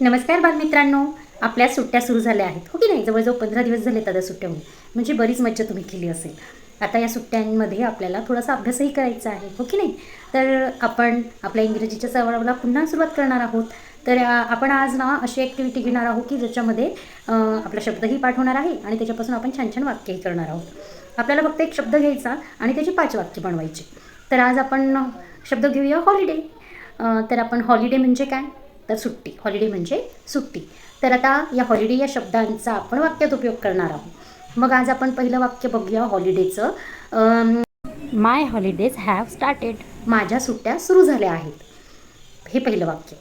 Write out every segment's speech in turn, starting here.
नमस्कार बालमित्रांनो. आपल्या सुट्ट्या सुरू झाल्या आहेत, हो की नाही? जवळजवळ 15 दिवस झाले आता सुट्ट्या होऊन. म्हणजे बरीच मज्जा तुम्ही केली असेल. आता या सुट्ट्यांमध्ये आपल्याला थोडासा अभ्यासही करायचा आहे, हो की नाही? तर आपण आपल्या इंग्रजीच्या सरावाला पुन्हा सुरुवात करणार आहोत. तर आपण आज ना अशी ॲक्टिव्हिटी घेणार आहोत की ज्याच्यामध्ये आपला शब्दही पाठ होणार आहे आणि त्याच्यापासून आपण छान छान वाक्यही करणार आहोत. आपल्याला फक्त एक शब्द घ्यायचा आणि त्याची 5 वाक्य बनवायची. तर आज आपण शब्द घेऊया हॉलिडे. तर आपण हॉलिडे म्हणजे काय? तर सुट्टी. हॉलिडे म्हणजे सुट्टी. तर आता या हॉलिडे या शब्दांचा आपण वाक्यात उपयोग करणार आहोत. मग आज आपण पहिलं वाक्य बघूया हॉलिडेचं. माय हॉलिडेज हॅव स्टार्टेड. माझ्या सुट्ट्या सुरू झाल्या आहेत. हे पहिलं वाक्य.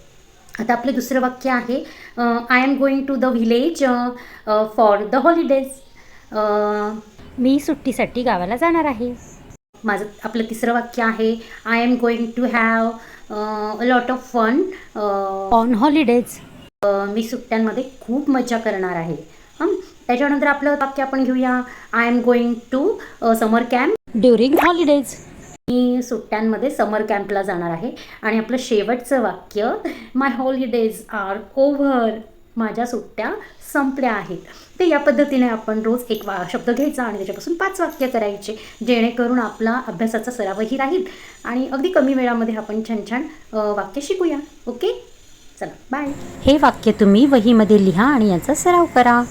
आता आपलं दुसरं वाक्य आहे I am going to the village for the holidays. मी सुट्टीसाठी गावाला जाणार आहे. आपलं तिसरं वाक्य आहे I am going to have a lot of fun on holidays. मी सुट्ट्यांमध्ये खूप मजा करणार आहे. त्याच्यानंतर आपलं वाक्य आपण घेऊया I am going to summer camp during holidays. मी सुट्ट्यांमध्ये समर कॅम्पला जाणार आहे. आणि आपलं शेवटचं वाक्य माय हॉलिडेज आर ओव्हर. माझ्या सुट्ट्या संपल्या आहेत. तर या पद्धतीने आपण रोज एक शब्द घ्यायचा आणि त्याच्यापासून 5 वाक्य करायचे, जेणेकरून आपला अभ्यासाचा सरावही राहील आणि अगदी कमी वेळामध्ये आपण छान छान वाक्य शिकूया. ओके, चला बाय. हे वाक्य तुम्ही वहीमध्ये लिहा आणि याचा सराव करा.